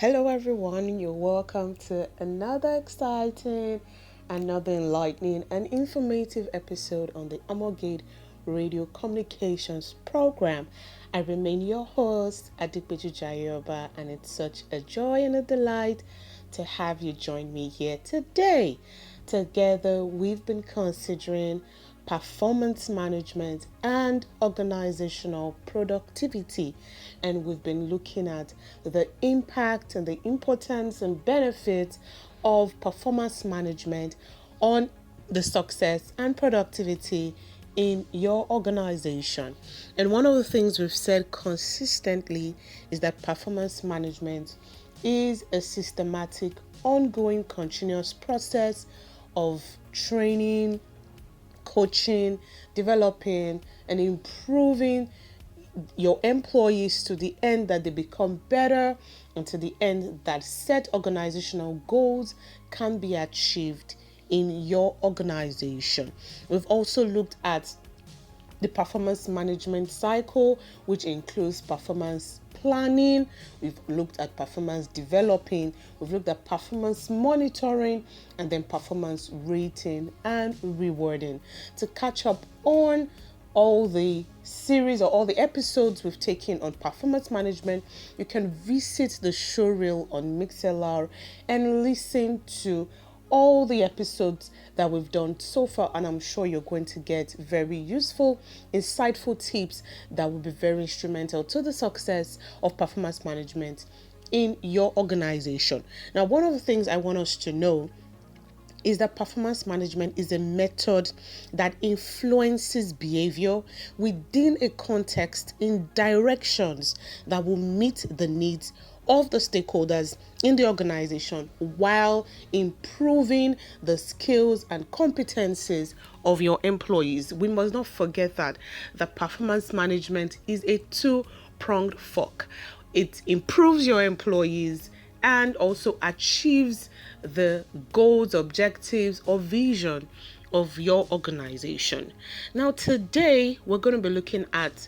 Hello, everyone. You're welcome to another exciting, another enlightening, and informative episode on the Amogate Radio Communications Program. I remain your host, Adikbeju Jayoba, and it's such a joy and a delight to have you join me here today. Together, we've been considering performance management and organizational productivity. And we've been looking at the impact and the importance and benefits of performance management on the success and productivity in your organization. And one of the things we've said consistently is that performance management is a systematic, ongoing, continuous process of training, coaching, developing, and improving your employees to the end that they become better and to the end that set organizational goals can be achieved in your organization. We've also looked at the performance management cycle, which includes performance planning. We've looked at performance developing. We've looked at performance monitoring, and then performance rating and rewarding. To catch up on all the series or all the episodes we've taken on performance management, you can visit the show reel on Mixlr and listen to all the episodes that we've done so far, and I'm sure you're going to get very useful, insightful tips that will be very instrumental to the success of performance management in your organization. Now, one of the things I want us to know is that performance management is a method that influences behavior within a context in directions that will meet the needs of the stakeholders in the organization while improving the skills and competencies of your employees. We must not forget that the performance management is a two-pronged fork. It improves your employees and also achieves the goals, objectives, or vision of your organization. Now, today we're going to be looking at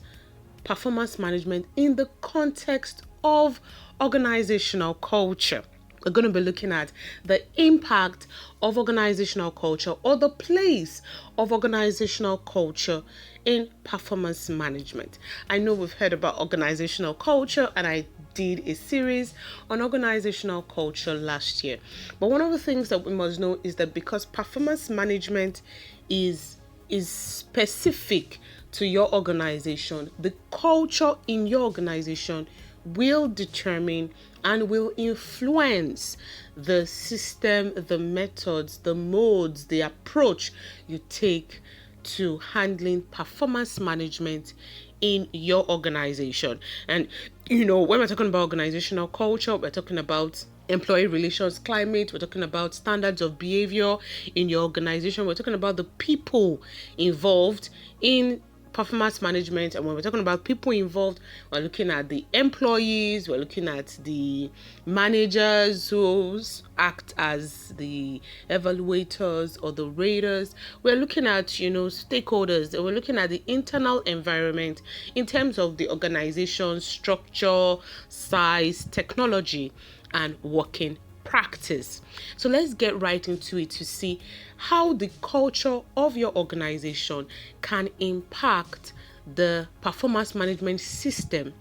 performance management in the context of organizational culture. We're going to be looking at the impact of organizational culture or the place of organizational culture in performance management. I know we've heard about organizational culture, and I did a series on organizational culture last year. But one of the things that we must know is that because performance management is specific to your organization, the culture in your organization will determine and will influence the system, the methods, the modes, the approach you take to handling performance management in your organization. And when we're talking about organizational culture, we're talking about employee relations climate, we're talking about standards of behavior in your organization, we're talking about the people involved in performance management. And when we're talking about people involved, we're looking at the employees, we're looking at the managers who act as the evaluators or the raters. We're looking at stakeholders. We're looking at the internal environment in terms of the organization structure, size, technology, and working practice. So let's get right into it to see how the culture of your organization can impact the performance management system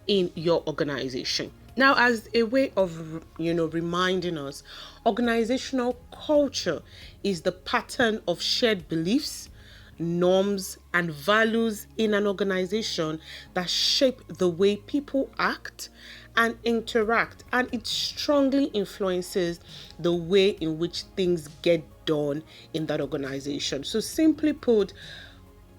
in your organization. Now, as a way of reminding us, organizational culture is the pattern of shared beliefs, norms, and values in an organization that shape the way people act and interact, and it strongly influences the way in which things get done in that organization. So simply put,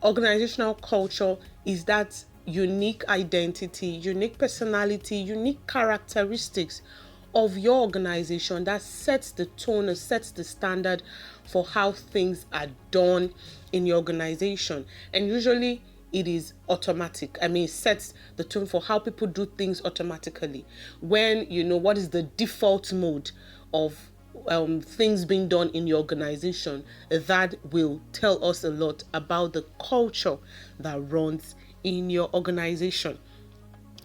organizational culture is that unique identity, unique personality, unique characteristics of your organization that sets the tone or sets the standard for how things are done in your organization. And usually it is automatic. It sets the tone for how people do things automatically. When what is the default mode of things being done in your organization, that will tell us a lot about the culture that runs in your organization.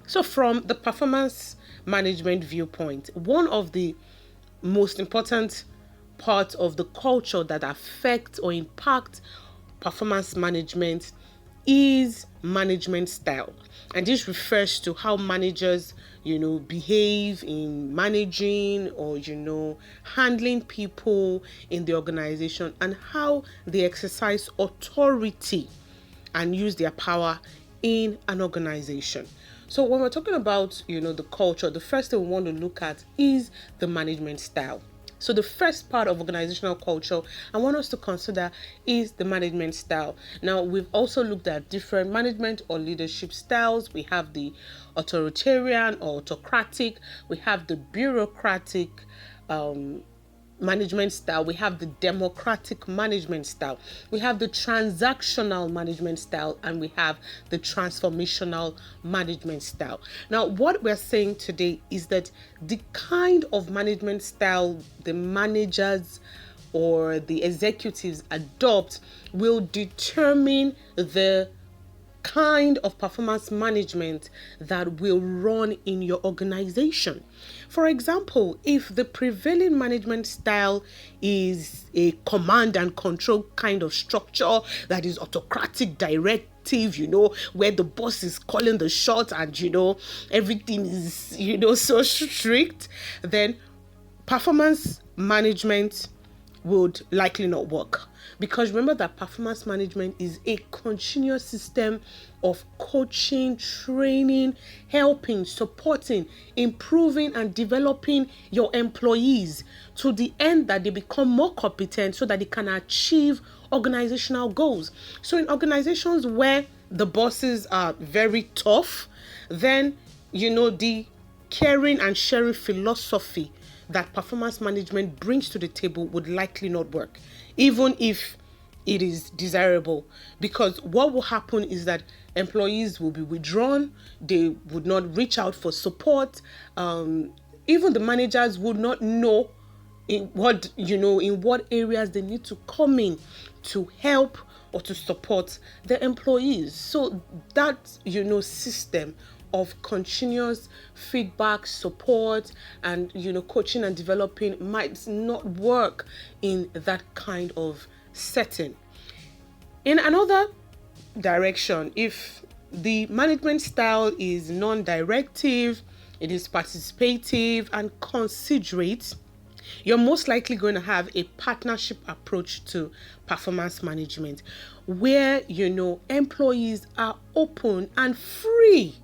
So from the performance management viewpoint, one of the most important parts of the culture that affects or impact performance management is management style. And this refers to how managers, behave in managing or, handling people in the organization, and how they exercise authority and use their power in an organization. So when we're talking about, the culture, the first thing we want to look at is the management style. So the first part of organizational culture I want us to consider is the management style. Now, we've also looked at different management or leadership styles. We have the authoritarian or autocratic. We have the bureaucratic management style. We have the democratic management style. We have the transactional management style, and we have the transformational management style. Now, what we're saying today is that the kind of management style the managers or the executives adopt will determine the kind of performance management that will run in your organization. For example, if the prevailing management style is a command and control kind of structure that is autocratic, directive, where the boss is calling the shots and, everything is, so strict, then performance management would likely not work. Because remember that performance management is a continuous system of coaching, training, helping, supporting, improving, and developing your employees to the end that they become more competent so that they can achieve organizational goals. So in organizations where the bosses are very tough, then, the caring and sharing philosophy that performance management brings to the table would likely not work, even if it is desirable, because what will happen is that employees will be withdrawn. They would not reach out for support. Even the managers would not know in what areas they need to come in to help or to support the employees. So that system of continuous feedback, support, and coaching and developing might not work in that kind of setting. In another direction, if the management style is non-directive, it is participative and considerate, you're most likely going to have a partnership approach to performance management where employees are open and free.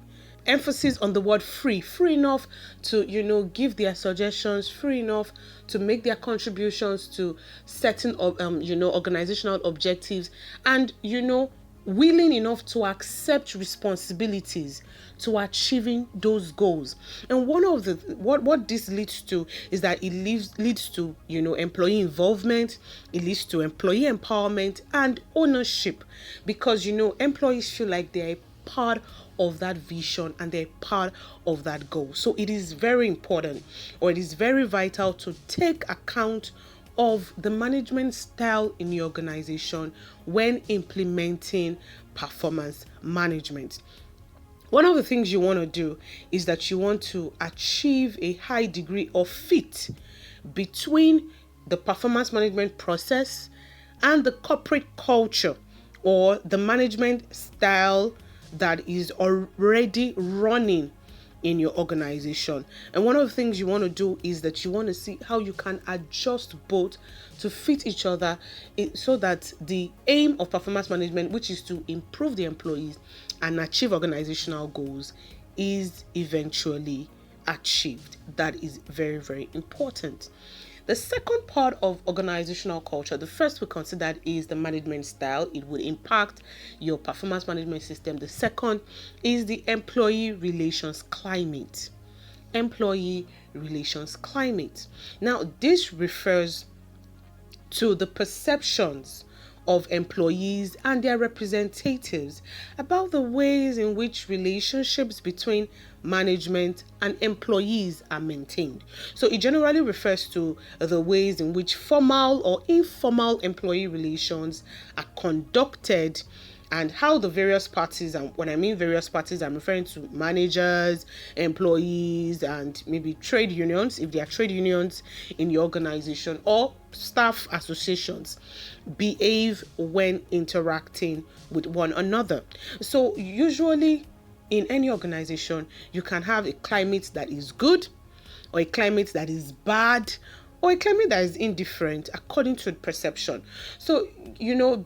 Emphasis on the word free enough to give their suggestions, free enough to make their contributions to certain organizational objectives, and willing enough to accept responsibilities to achieving those goals. And one of the what this leads to is that it leads to employee involvement, it leads to employee empowerment and ownership, because employees feel like they're part of that vision and they're part of that goal. So it is very important, or it is very vital, to take account of the management style in your organization when implementing performance management. One of the things you want to do is that you want to achieve a high degree of fit between the performance management process and the corporate culture or the management style that is already running in your organization. And one of the things you want to do is that you want to see how you can adjust both to fit each other, so that the aim of performance management, which is to improve the employees and achieve organizational goals, is eventually achieved. That is very, very important. The second part of organizational culture, the first we considered, is the management style. It will impact your performance management system. The second is the employee relations climate. Employee relations climate. Now, this refers to the perceptions of employees and their representatives about the ways in which relationships between management and employees are maintained. So it generally refers to the ways in which formal or informal employee relations are conducted and how the various parties, and when I mean various parties, I'm referring to managers, employees, and maybe trade unions, if there are trade unions in your organization, or staff associations, behave when interacting with one another. So usually in any organization, you can have a climate that is good, or a climate that is bad, or a climate that is indifferent according to perception. So,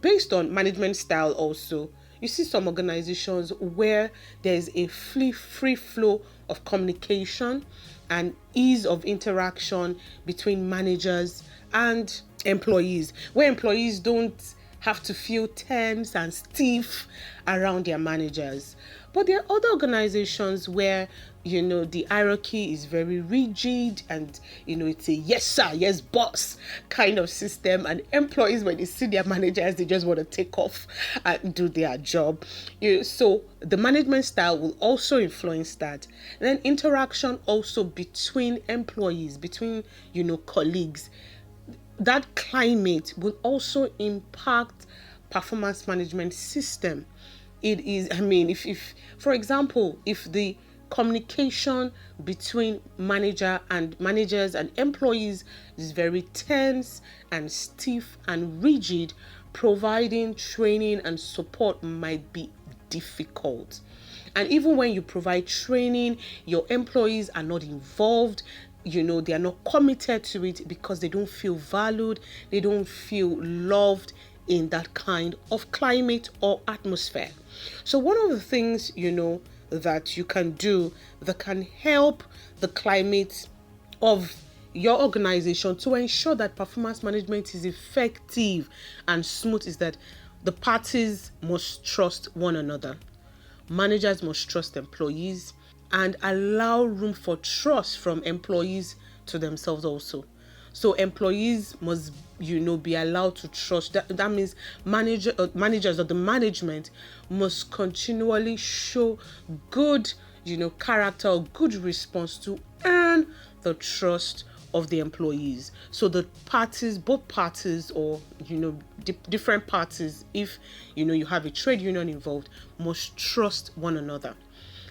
based on management style also, you see some organizations where there's a free flow of communication and ease of interaction between managers and employees, where employees don't have to feel tense and stiff around their managers. But there are other organizations where, the hierarchy is very rigid, and, it's a yes, sir, yes, boss kind of system. And employees, when they see their managers, they just want to take off and do their job. So the management style will also influence that. And then interaction also between employees, between, colleagues. That climate will also impact performance management system. It is, if for example, if the communication between managers and employees is very tense and stiff and rigid, providing training and support might be difficult. And even when you provide training, your employees are not involved. They are not committed to it because they don't feel valued, they don't feel loved in that kind of climate or atmosphere. So one of the things, that you can do that can help the climate of your organization to ensure that performance management is effective and smooth is that the parties must trust one another. Managers must trust employees and allow room for trust from employees to themselves also. So employees must, be allowed to trust. That means managers or the management must continually show good, character or good response to earn the trust of the employees. So the parties, both parties, or different parties, if you have a trade union involved, must trust one another.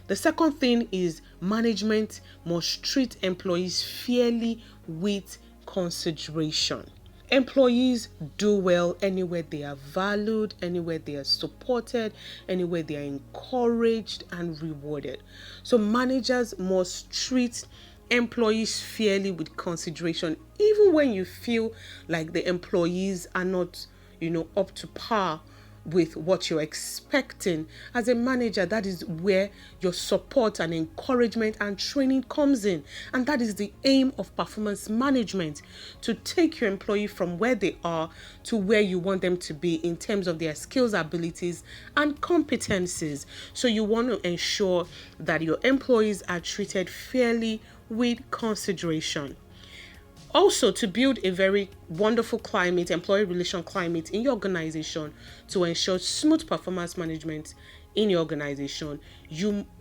The second thing is management must treat employees fairly with consideration. Employees do well anywhere they are valued, anywhere they are supported, anywhere they are encouraged and rewarded. So managers must treat employees fairly with consideration, even when you feel like the employees are not, up to par with what you're expecting. As a manager, that is where your support and encouragement and training comes in. And that is the aim of performance management, to take your employee from where they are to where you want them to be in terms of their skills, abilities, and competencies. So you want to ensure that your employees are treated fairly with consideration. Also, to build a very wonderful climate, employee relation climate in your organization, to ensure smooth performance management in your organization,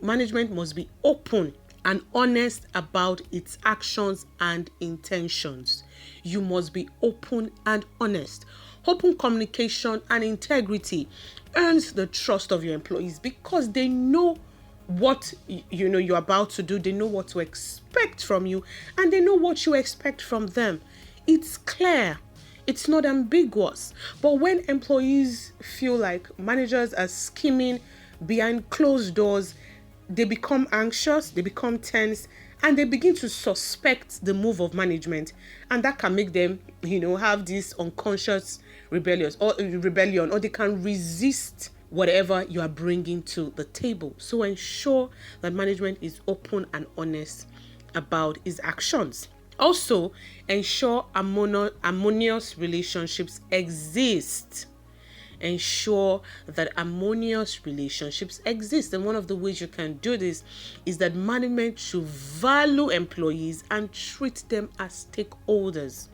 management must be open and honest about its actions and intentions. You must be open and honest. Open communication and integrity earns the trust of your employees because they know what you're about to do, they know what to expect from you, and they know what you expect from them. It's clear, it's not ambiguous. But when employees feel like managers are scheming behind closed doors, they become anxious, they become tense, and they begin to suspect the move of management, and that can make them have this unconscious rebellion, or they can resist whatever you are bringing to the table. So ensure that management is open and honest about its actions. Also, ensure harmonious relationships exist. Ensure that harmonious relationships exist. And one of the ways you can do this is that management should value employees and treat them as stakeholders.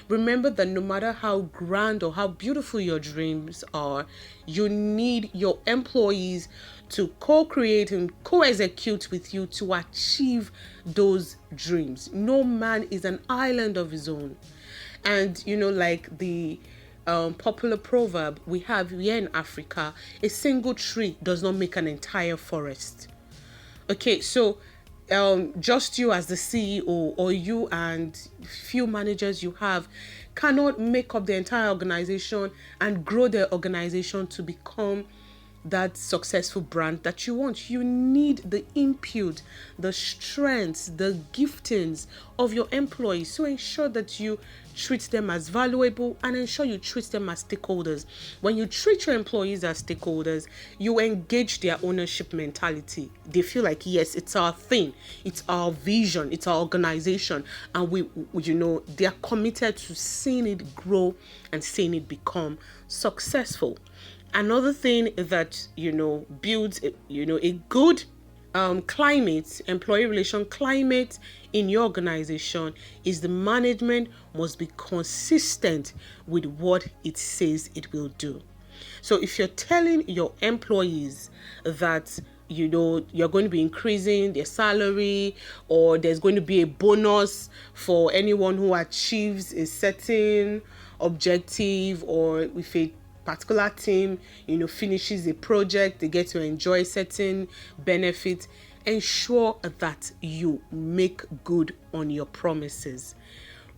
Remember that no matter how grand or how beautiful your dreams are, you need your employees to co-create and co-execute with you to achieve those dreams. No man is an island of his own. And like the popular proverb we have here in Africa: a single tree does not make an entire forest. Okay, so just you as the CEO, or you and few managers you have, cannot make up the entire organization and grow the organization to become that successful brand that you want. You need the input, the strengths, the giftings of your employees. So ensure that you treat them as valuable and ensure you treat them as stakeholders. When you treat your employees as stakeholders, you engage their ownership mentality. They feel like, yes, it's our thing, it's our vision, it's our organization, and they are committed to seeing it grow and seeing it become successful. Another thing that builds a good climate, employee relation climate in your organization, is the management must be consistent with what it says it will do. So if you're telling your employees that you're going to be increasing their salary, or there's going to be a bonus for anyone who achieves a certain objective, or if a particular team finishes a project, they get to enjoy certain benefits, ensure that you make good on your promises.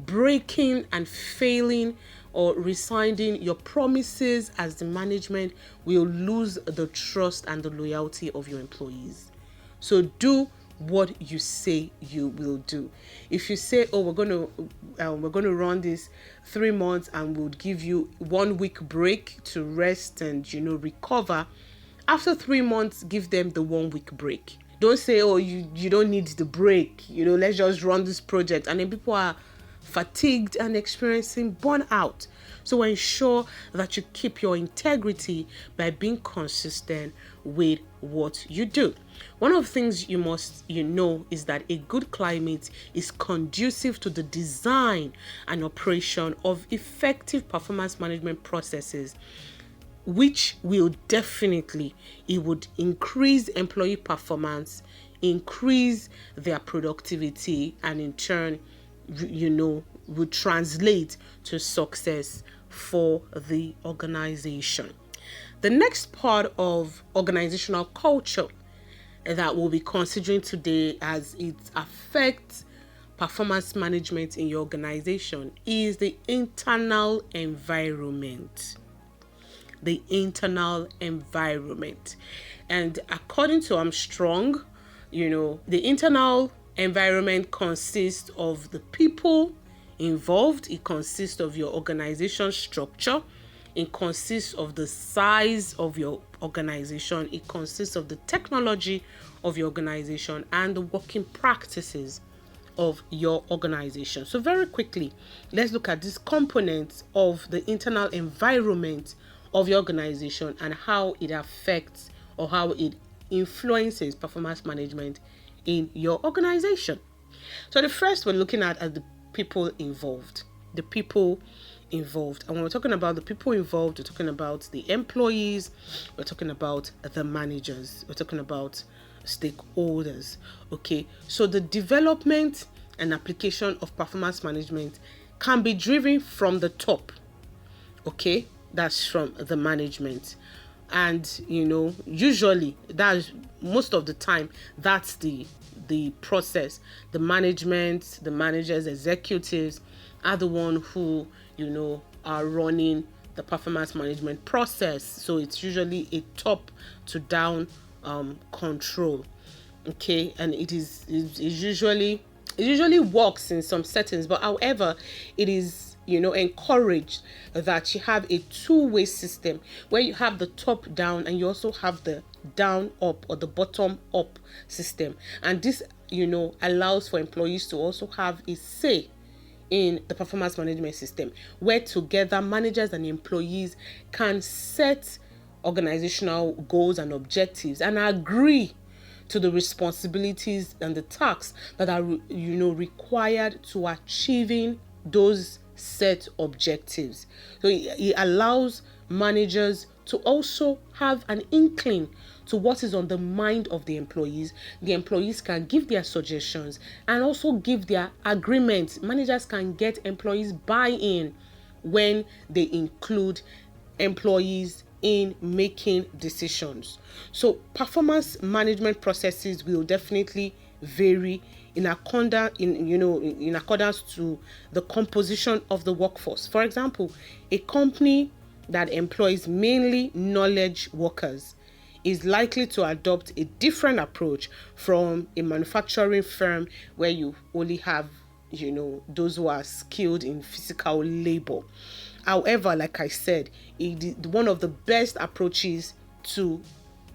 Breaking and failing or rescinding your promises as the management will lose the trust and the loyalty of your employees. So do what you say you will do. If you say, oh, we're going to run this 3 months and we'll give you 1 week break to rest and recover, after 3 months, give them the 1 week break. Don't say, oh, you don't need the break, let's just run this project, and then people are fatigued and experiencing burnout. So ensure that you keep your integrity by being consistent with what you do. One of the things you must know is that a good climate is conducive to the design and operation of effective performance management processes, which will definitely, it would increase employee performance, increase their productivity, and in turn would translate to success for the organization. The next part of organizational culture that we'll be considering today as it affects performance management in your organization is the internal environment. The internal environment. And according to Armstrong, the internal environment consists of the people involved. It consists of your organization structure. It consists of the size of your organization. It consists of the technology of your organization and the working practices of your organization. So very quickly, let's look at these components of the internal environment of your organization and how it affects or how it influences performance management in your organization. So the first we're looking at are the people involved. The people involved. And when we're talking about the people involved, we're talking about the employees, we're talking about the managers, we're talking about stakeholders. Okay, so the development and application of performance management can be driven from the top. Okay, that's from the management. And usually that's most of the time that's the process. The management, the managers, executives are the one who are running the performance management process. So it's usually a top to down control. Okay, and it usually works in some settings, but however, it is encouraged that you have a two-way system where you have the top down and you also have the down up or the bottom up system. And this allows for employees to also have a say in the performance management system, where together managers and employees can set organizational goals and objectives and agree to the responsibilities and the tasks that are required to achieving those set objectives. So it allows managers to also have an inkling to what is on the mind of the employees. The employees can give their suggestions and also give their agreements. Managers can get employees buy-in when they include employees in making decisions. So performance management processes will definitely vary in accordance to the composition of the workforce. For example, a company that employs mainly knowledge workers is likely to adopt a different approach from a manufacturing firm where you only have those who are skilled in physical labor. However, like I said, one of the best approaches to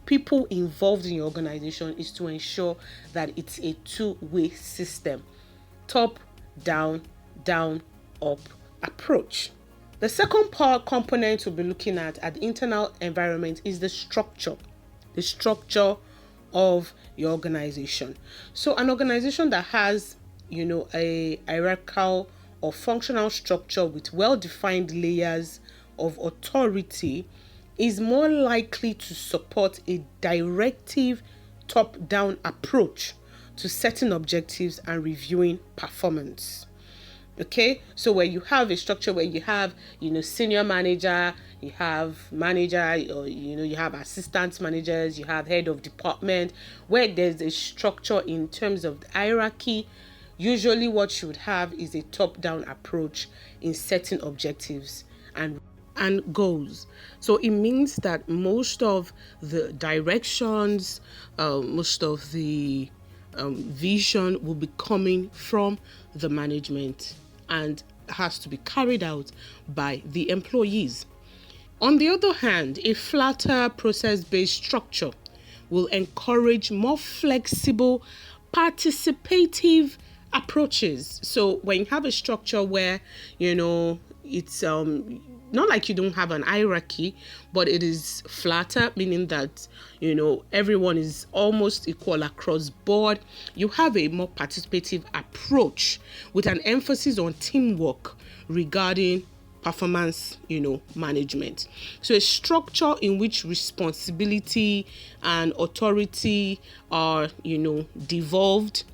people involved in your organization is to ensure that it's a two-way system: top down, down up approach. The second part component we'll be looking at the internal environment is the structure of your organization. So an organization that has a hierarchical or functional structure with well-defined layers of authority is more likely to support a directive top-down approach to setting objectives and reviewing performance. Okay, so where you have a structure where you have senior manager, you have manager, or you have assistant managers, you have head of department, where there's a structure in terms of the hierarchy. Usually what you would have is a top-down approach in setting objectives and goals. So it means that most of the directions, most of the vision will be coming from the management and has to be carried out by the employees. On the other hand, a flatter process-based structure will encourage more flexible, participative approaches. So when you have a structure where it's not like you don't have an hierarchy, but it is flatter, meaning that everyone is almost equal across board, you have a more participative approach with an emphasis on teamwork regarding performance management. So a structure in which responsibility and authority are devolved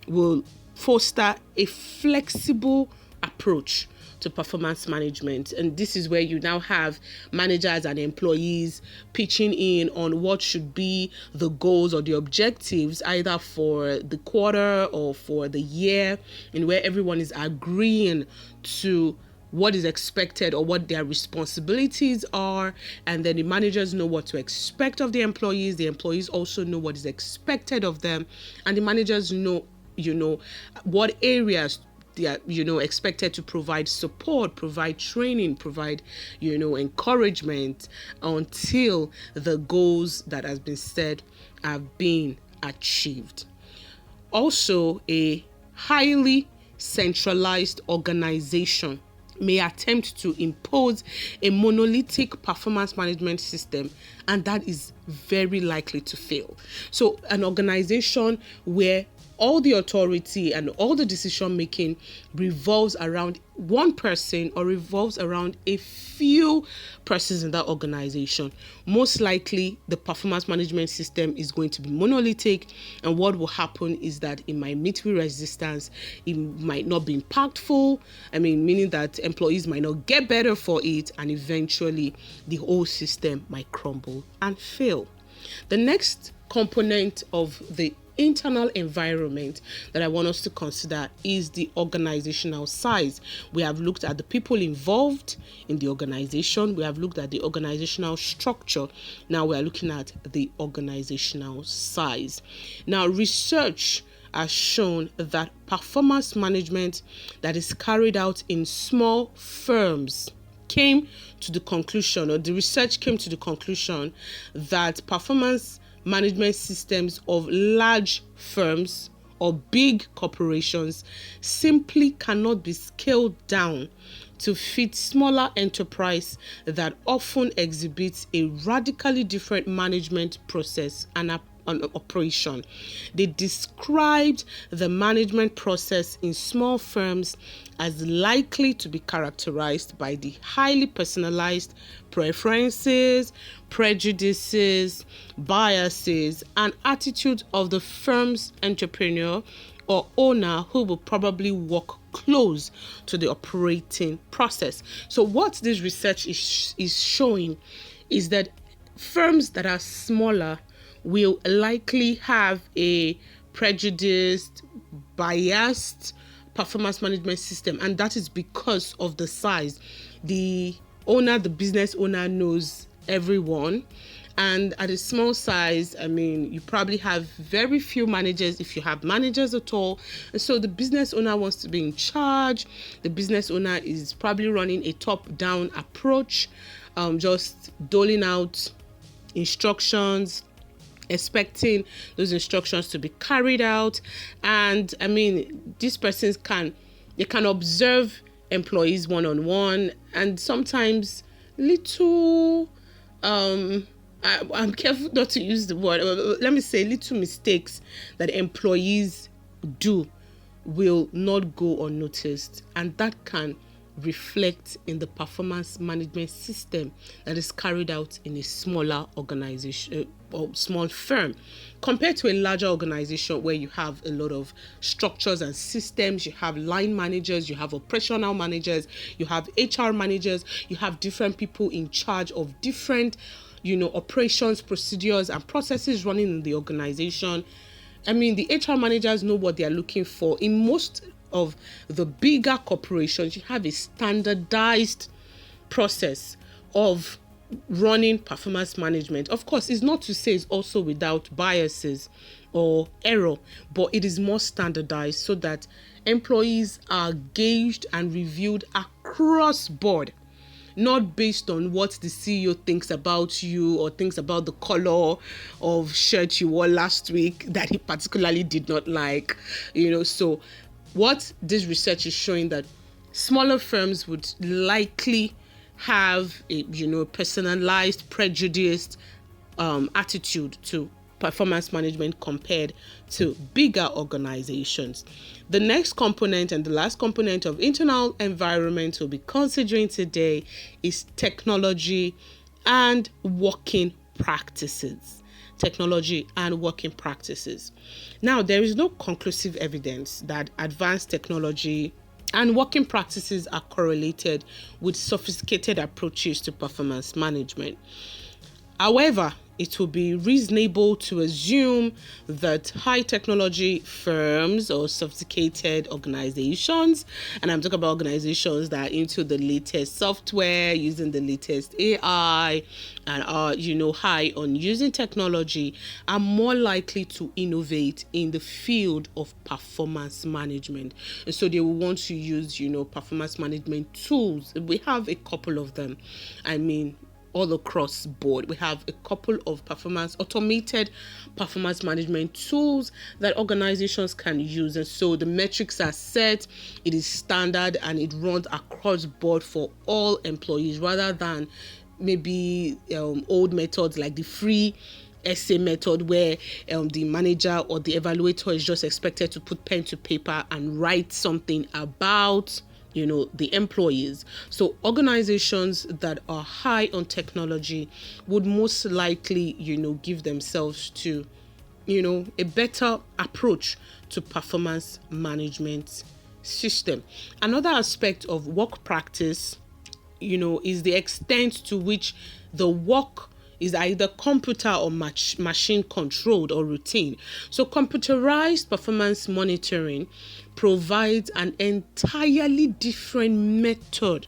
will foster a flexible approach to performance management. And this is where you now have managers and employees pitching in on what should be the goals or the objectives, either for the quarter or for the year, and where everyone is agreeing to what is expected or what their responsibilities are. And then the managers know what to expect of the employees also know what is expected of them, and the managers know what areas they are expected to provide support, provide training, provide encouragement until the goals that has been set have been achieved. Also, a highly centralized organization may attempt to impose a monolithic performance management system, and that is very likely to fail. So an organization where all the authority and all the decision making revolves around one person or revolves around a few persons in that organization, most likely the performance management system is going to be monolithic, and what will happen is that it might meet with resistance, it might not be impactful, meaning that employees might not get better for it, and eventually the whole system might crumble and fail. The next component of the internal environment that I want us to consider is the organizational size. We have looked at the people involved in the organization. We have looked at the organizational structure. Now we are looking at the organizational size. Now, research has shown that performance management that is carried out in small firms came to the conclusion that performance management systems of large firms or big corporations simply cannot be scaled down to fit smaller enterprise that often exhibits a radically different management process and operation. They described the management process in small firms as likely to be characterized by the highly personalized preferences, prejudices, biases, and attitudes of the firm's entrepreneur or owner who will probably work close to the operating process. So what this research is showing is that firms that are smaller will likely have a prejudiced, biased performance management system, and that is because of the size. The business owner knows everyone, and at a small size, you probably have very few managers, if you have managers at all. And so the business owner wants to be in charge. The business owner is probably running a top-down approach, just doling out instructions, expecting those instructions to be carried out. And these persons can observe employees one-on-one, and sometimes little I'm careful not to use the word, let me say little mistakes that employees do will not go unnoticed, and that can reflect in the performance management system that is carried out in a smaller organization or small firm compared to a larger organization where you have a lot of structures and systems. You have line managers, you have operational managers, you have HR managers, you have different people in charge of different operations, procedures and processes running in the organization. The HR managers know what they are looking for. In most of the bigger corporations, you have a standardized process of running performance management. Of course, it's not to say it's also without biases or error, but it is more standardized so that employees are gauged and reviewed across board, not based on what the CEO thinks about you or thinks about the color of shirt you wore last week that he particularly did not like. So what this research is showing that smaller firms would likely have a personalized, prejudiced attitude to performance management compared to bigger organizations. The next component and the last component of internal environment we'll be considering today is technology and working practices. Now, there is no conclusive evidence that advanced technology and working practices are correlated with sophisticated approaches to performance management. However, it will be reasonable to assume that high technology firms or sophisticated organizations, and I'm talking about organizations that are into the latest software, using the latest AI, and are, high on using technology, are more likely to innovate in the field of performance management. And so they will want to use, performance management tools. We have a couple of them. All across board, we have a couple of automated performance management tools that organizations can use. And so the metrics are set, it is standard, and it runs across board for all employees rather than maybe old methods like the free essay method where the manager or the evaluator is just expected to put pen to paper and write something about the employees. So organizations that are high on technology would most likely, give themselves to, a better approach to performance management system. Another aspect of work practice, is the extent to which the work is either computer or machine controlled or routine. So computerized performance monitoring provides an entirely different method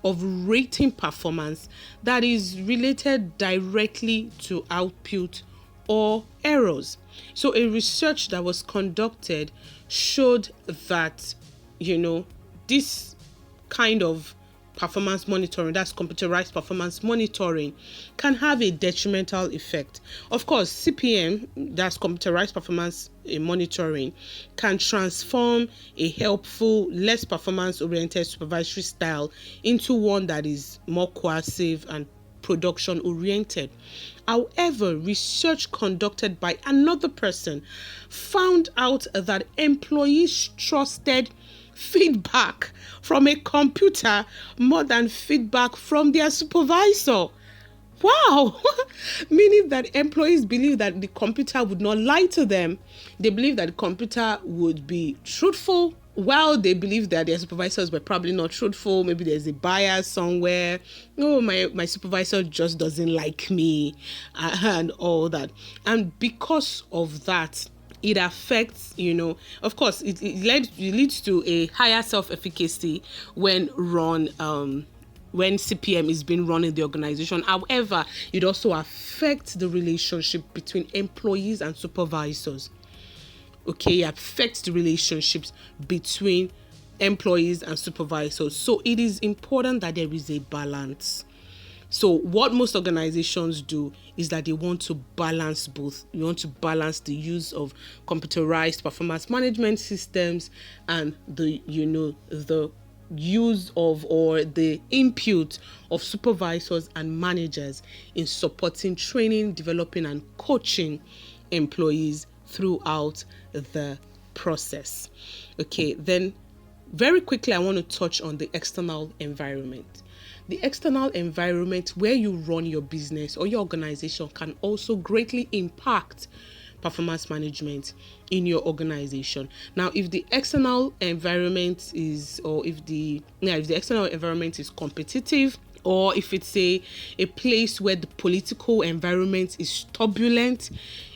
of rating performance that is related directly to output or errors. So a research that was conducted showed that, this kind of performance monitoring, that's computerized performance monitoring, can have a detrimental effect. Of course, CPM, that's computerized performance monitoring, can transform a helpful, less performance-oriented supervisory style into one that is more coercive and production-oriented. However, research conducted by another person found out that employees trusted feedback from a computer more than feedback from their supervisor. Wow. Meaning that employees believe that the computer would not lie to them. They believe that the computer would be truthful. Well, they believe that their supervisors were probably not truthful. Maybe there's a bias somewhere. Oh, my supervisor just doesn't like me, and all that. And because of that, it affects, of course, it leads to a higher self-efficacy when when CPM is being run in the organization. However, it also affects the relationship between employees and supervisors. Okay, it affects the relationships between employees and supervisors. So it is important that there is a balance. So what most organizations do is that they want to balance both. You want to balance the use of computerized performance management systems and the use of or the input of supervisors and managers in supporting training, developing and coaching employees throughout the process. Okay, then very quickly I want to touch on the external environment. The external environment where you run your business or your organization can also greatly impact performance management in your organization. Now, if the external environment is, or if the external environment is competitive, or if it's a place where the political environment is turbulent,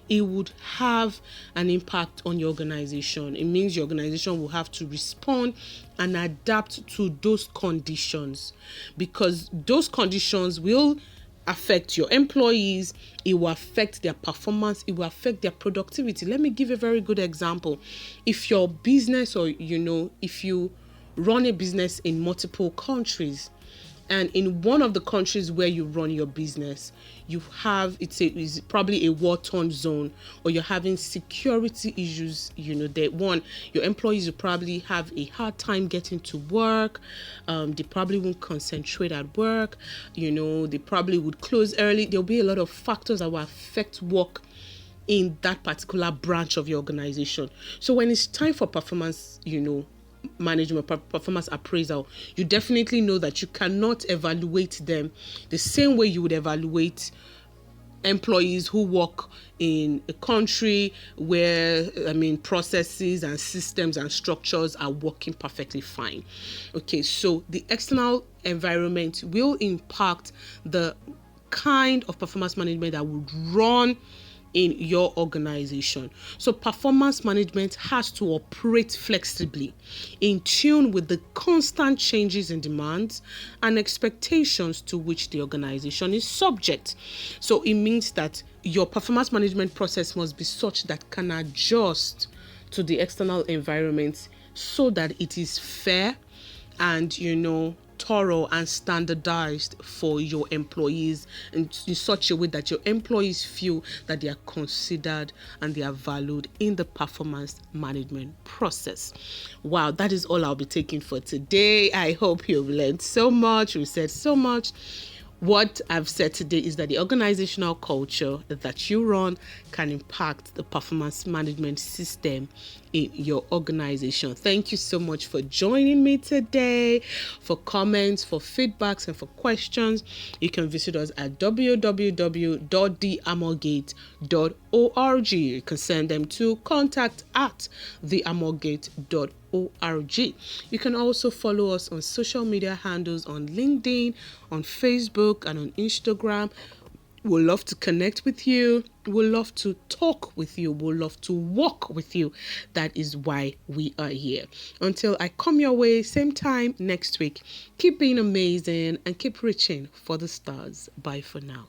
it would have an impact on your organization. It means your organization will have to respond and adapt to those conditions, because those conditions will affect your employees, it will affect their performance, it will affect their productivity. Let me give a very good example. If your business, or if you run a business in multiple countries, and in one of the countries where you run your business, you have it's probably a war-torn zone, or you're having security issues. Your employees will probably have a hard time getting to work. They probably won't concentrate at work. They probably would close early. There'll be a lot of factors that will affect work in that particular branch of your organization. So when it's time for performance, management, performance appraisal, you definitely know that you cannot evaluate them the same way you would evaluate employees who work in a country where processes and systems and structures are working perfectly fine. Okay, so the external environment will impact the kind of performance management that would run in your organization. So performance management has to operate flexibly, in tune with the constant changes in demands and expectations to which the organization is subject. So it means that your performance management process must be such that can adjust to the external environment, so that it is fair and thorough and standardized for your employees, in such a way that your employees feel that they are considered and they are valued in the performance management process. Wow, that is all I'll be taking for today. I hope you've learned so much. We said so much. What I've said today is that the organizational culture that you run can impact the performance management system in your organization. Thank you so much for joining me today. For comments, for feedbacks, and for questions, you can visit us at www.theamorgate.org. You can send them to contact@theamorgate.org. You can also follow us on social media handles on LinkedIn, on Facebook, and on Instagram. We'd love to connect with you. We'd love to talk with you. We'd love to walk with you. That is why we are here. Until I come your way, same time next week, keep being amazing and keep reaching for the stars. Bye for now.